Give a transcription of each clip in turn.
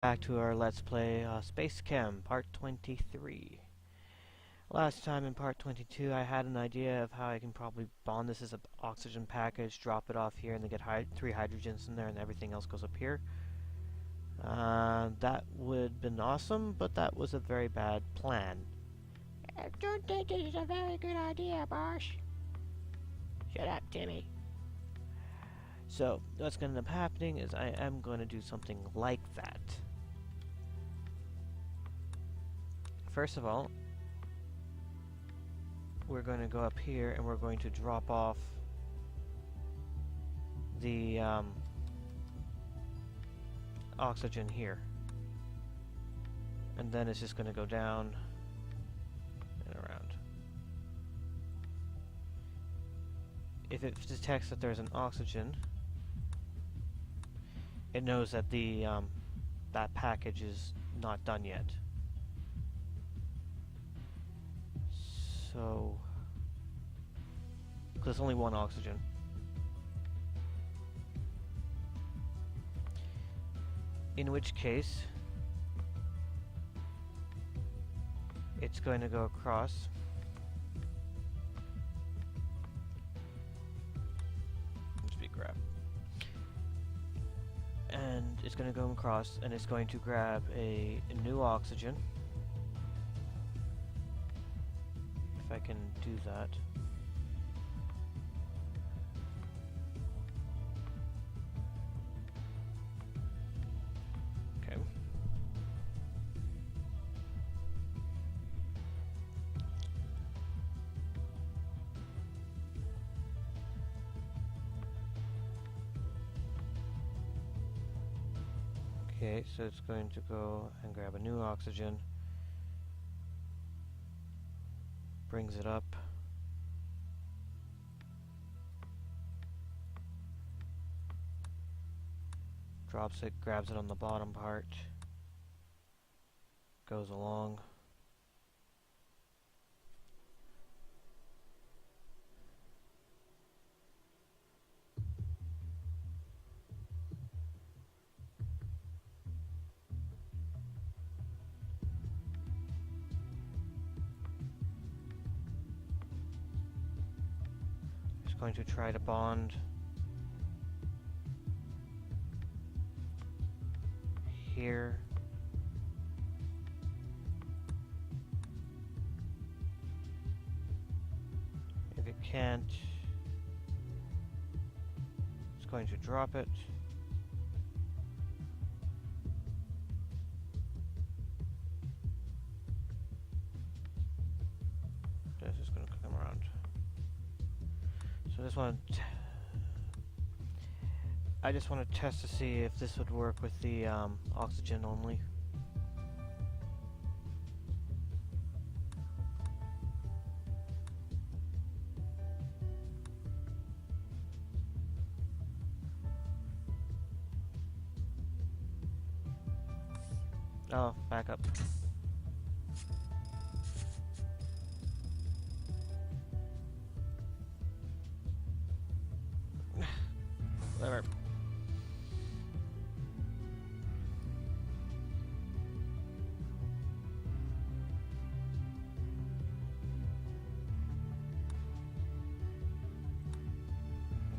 Back to our Let's Play SpaceChem Part 23. Last time in Part 22 I had an idea of how I can probably bond this as an oxygen package, drop it off here, and then get 3 hydrogens in there and everything else goes up here. That would have been awesome, but that was a very bad plan. I don't think this is a very good idea, boss. Shut up, Timmy. So, what's going to end up happening is I am going to do something like that. First of all, we're going to go up here and we're going to drop off the oxygen here. And then it's just going to go down and around. If it detects that there's an oxygen, it knows that the that package is not done yet. So, because there's only one oxygen. In which case, it's going to go across. Just be grab. And it's going to go across, and it's going to grab a new oxygen. If I can do that. Okay. Okay, so it's going to go and grab a new oxygen. Brings it up. Drops it, grabs it on the bottom part. Goes along. Going to try to bond here. If it can't, it's going to drop it. This is going to come around. I just want to test to see if this would work with the oxygen only. Oh, back up. Whatever.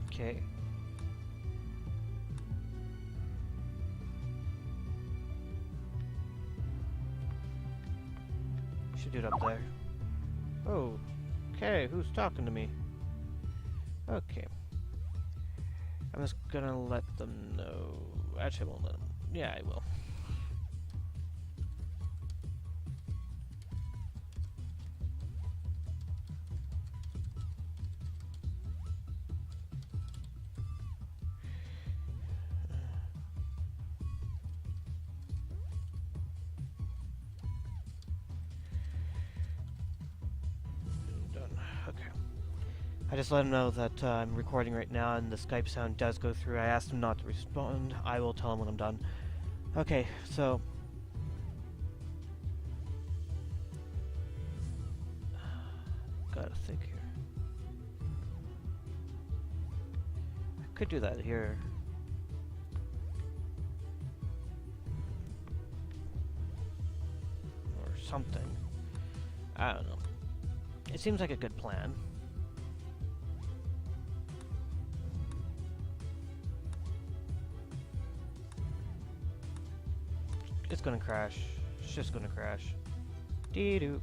Okay. Should do it up there. Oh. Okay, who's talking to me? Okay. I'm just gonna let them know. Actually, I won't let them. Yeah, I will. Done. Okay. I just let him know that I'm recording right now and the Skype sound does go through. I asked him not to respond. I will tell him when I'm done. Okay, so... gotta think here. I could do that here. something. I don't know. It seems like a good plan. It's gonna crash. It's just gonna crash. Dee-doo.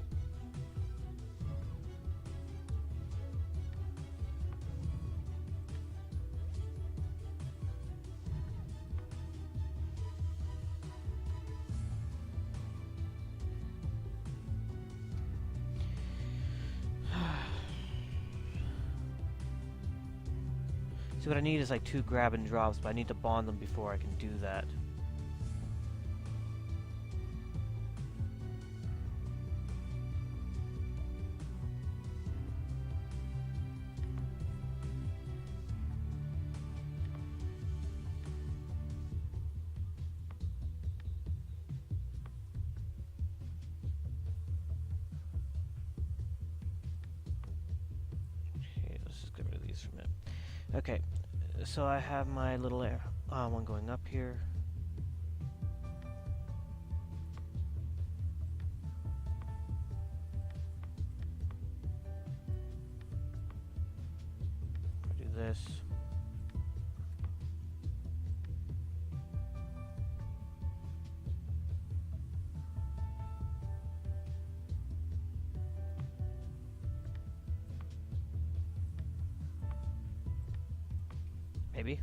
See, what I need is like 2 grab and drops, but I need to bond them before I can do that. Okay, let's just get rid of these for a minute. Okay, so I have my little one going up here. Do this. Maybe.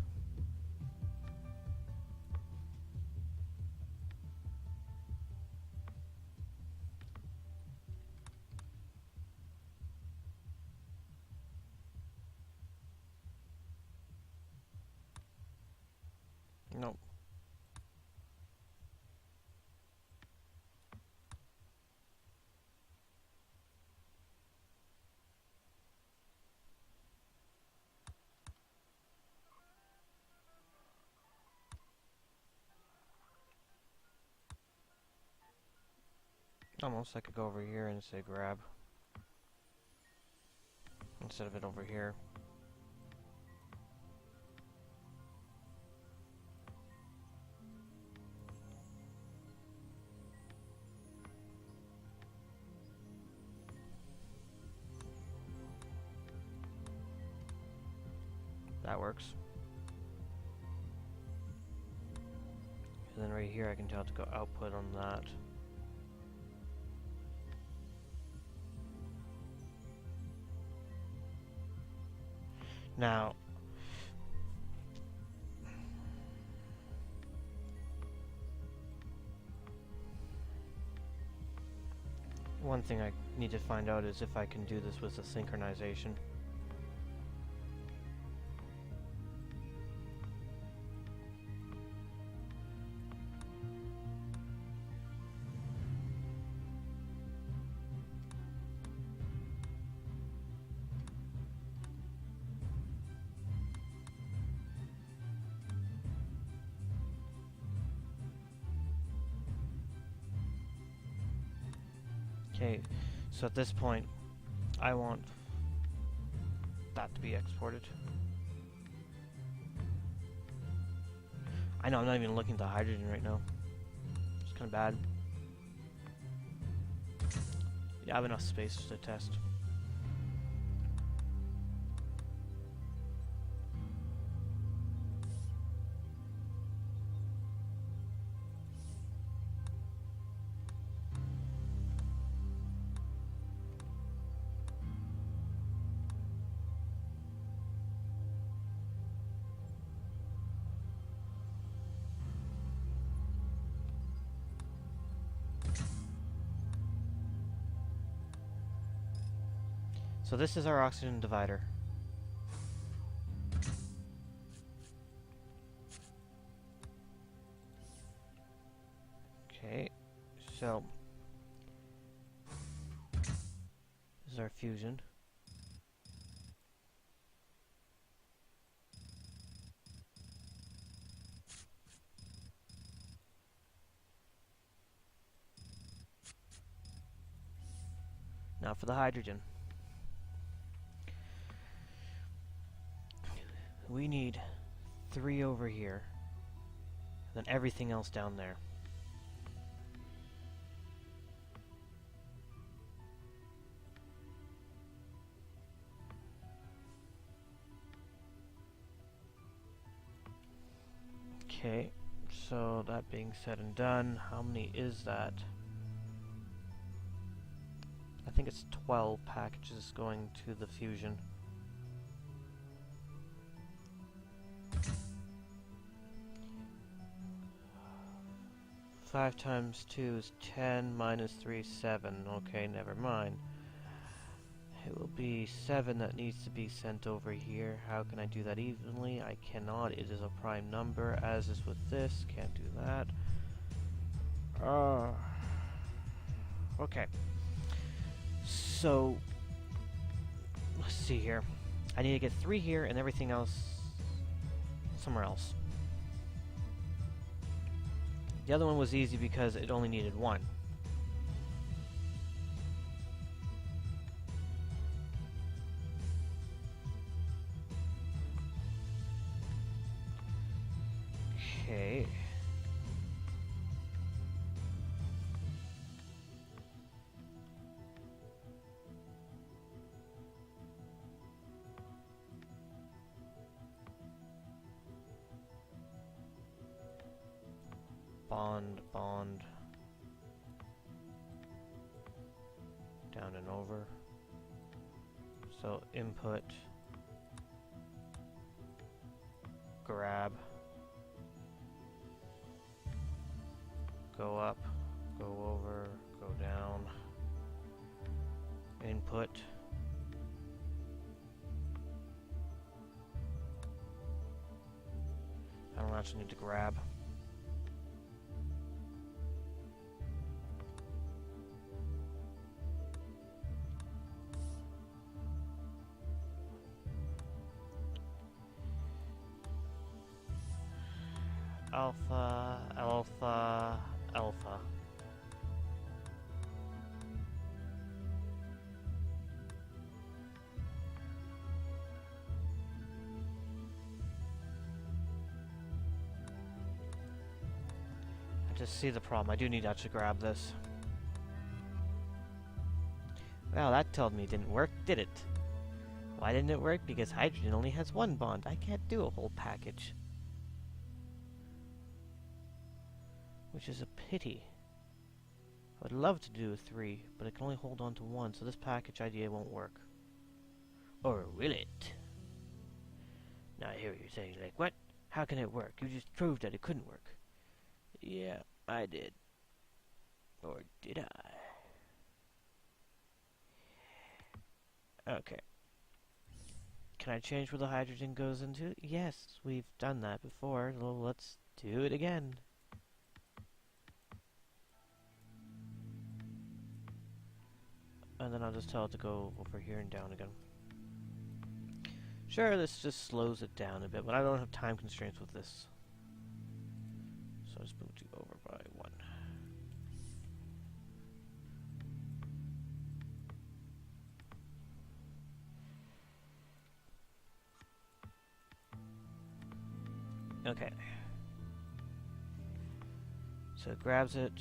Nope. Almost I could go over here and say grab instead of it over here. That works. And then right here I can tell it to go output on that. Now, one thing I need to find out is if I can do this with the synchronization. Okay, so at this point, I want that to be exported. I know, I'm not even looking at the hydrogen right now. It's kind of bad. Yeah, I have enough space to test. So this is our oxygen divider. Okay, so this is our fusion. Now for the hydrogen. We need 3 over here, then everything else down there. Okay, so that being said and done, how many is that? I think it's 12 packages going to the fusion. Five times 2 is 10, minus 3 is 7. Okay, never mind. It will be 7 that needs to be sent over here. How can I do that evenly? I cannot. It is a prime number, as is with this. Can't do that. Okay. So, let's see here. I need to get 3 here and everything else somewhere else. The other one was easy because it only needed 1. Okay. Bond. Down and over. So input. Grab. Go up. Go over. Go down. Input. I don't actually need to grab. Alpha. I just see the problem. I do need to actually grab this. Well, that told me it didn't work, did it? Why didn't it work? Because hydrogen only has 1 bond. I can't do a whole package. Which is a pity. I would love to do a 3, but it can only hold on to 1, so this package idea won't work. Or will it? Now I hear what you're saying, like, what? How can it work? You just proved that it couldn't work. Yeah, I did. Or did I? Okay. Can I change where the hydrogen goes into? Yes, we've done that before. Well, let's do it again. And then I'll just tell it to go over here and down again. Sure, this just slows it down a bit, but I don't have time constraints with this. So I'll just move you over by 1. Okay. So it grabs it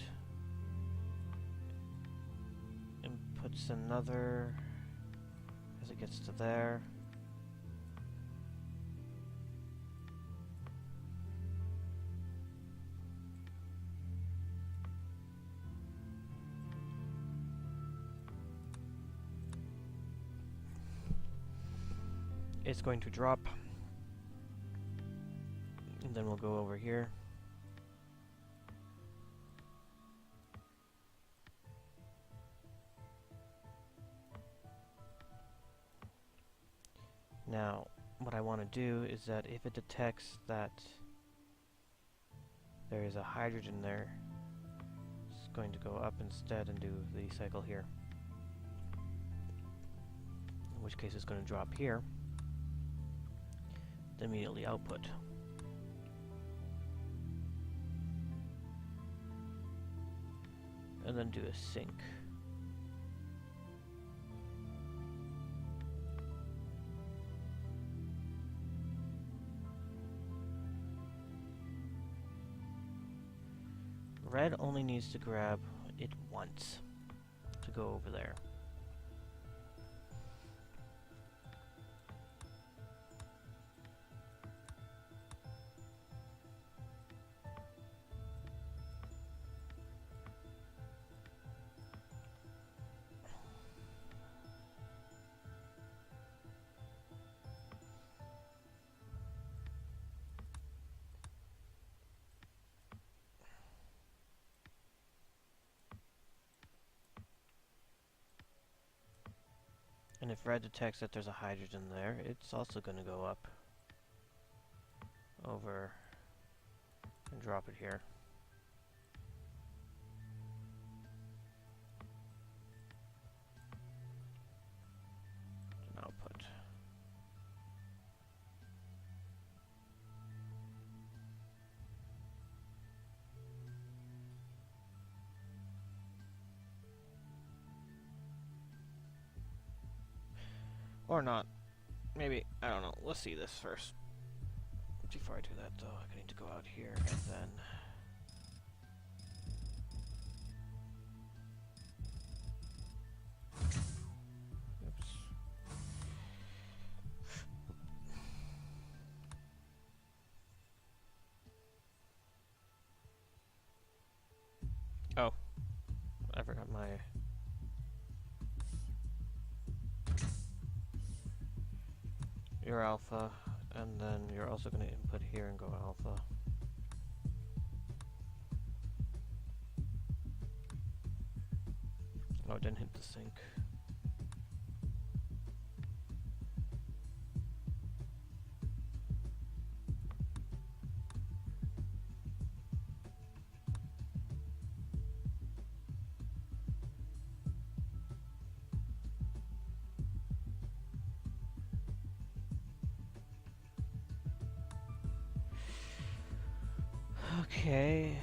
and puts another as it gets to there. It's going to drop. And then we'll go over here. Now, what I want to do is that if it detects that there is a hydrogen there, it's going to go up instead and do the cycle here. In which case it's going to drop here, then immediately output. And then do a sync. Red only needs to grab it once to go over there. And if red detects that there's a hydrogen there, it's also going to go up over and drop it here. An output. Or not. Maybe, I don't know. Let's see this first. Before I do that though, I need to go out here and then... Oops. Oh. I forgot my... Your alpha, and then you're also going to input here and go alpha. Oh, it didn't hit the sink. Okay.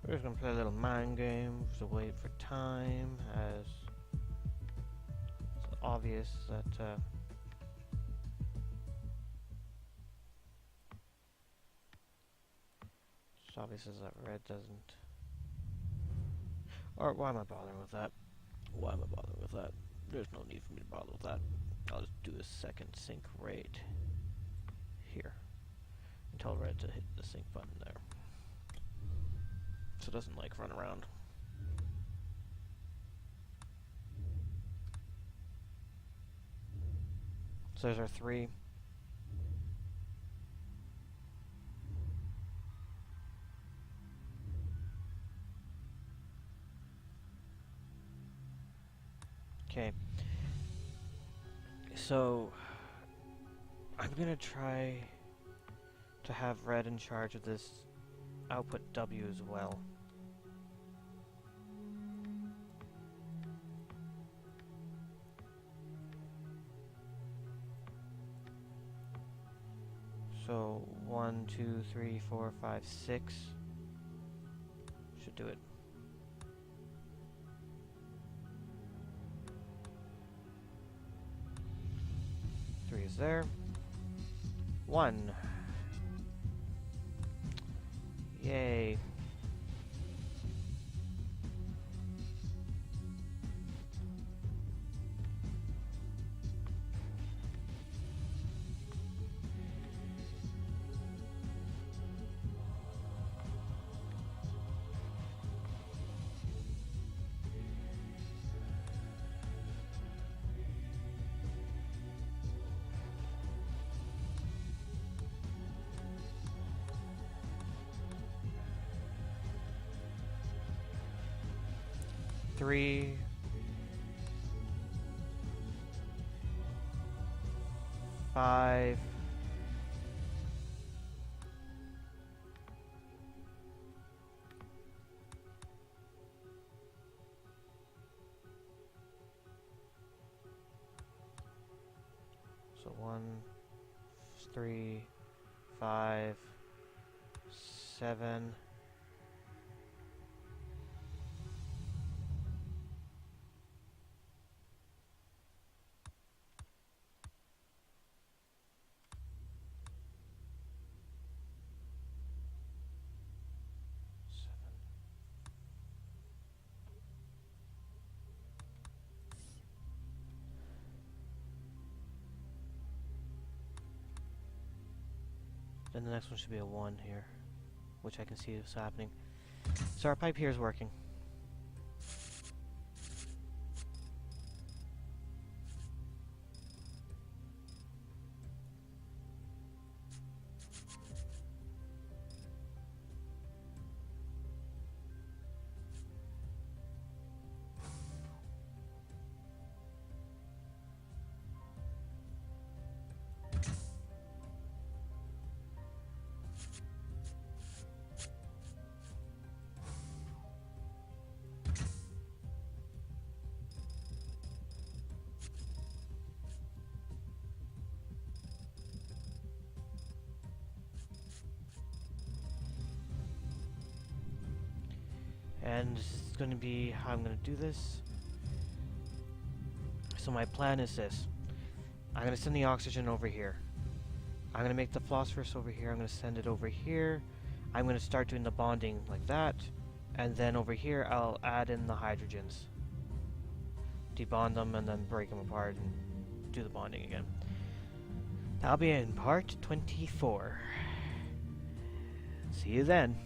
We're just gonna play a little mind game to wait for time, as it's obvious that it's obvious as that red doesn't. Or why am I bothering with that? Why am I bothering with that? There's no need for me to bother with that. I'll just do a second sync right here and tell red to hit the sync button there, so it doesn't like run around. So there's our 3. Okay. So I'm gonna try to have red in charge of this output W as well. So 1, 2, 3, 4, 5, 6 should do it. 3 is there. 1. Yay. Three, 5, 1, 3, 5, 7. Then the next one should be a 1 here, which I can see is happening. So our pipe here is working. And this is going to be how I'm going to do this. So my plan is this. I'm going to send the oxygen over here. I'm going to make the phosphorus over here. I'm going to send it over here. I'm going to start doing the bonding like that. And then over here, I'll add in the hydrogens. Debond them and then break them apart and do the bonding again. That'll be in part 24. See you then.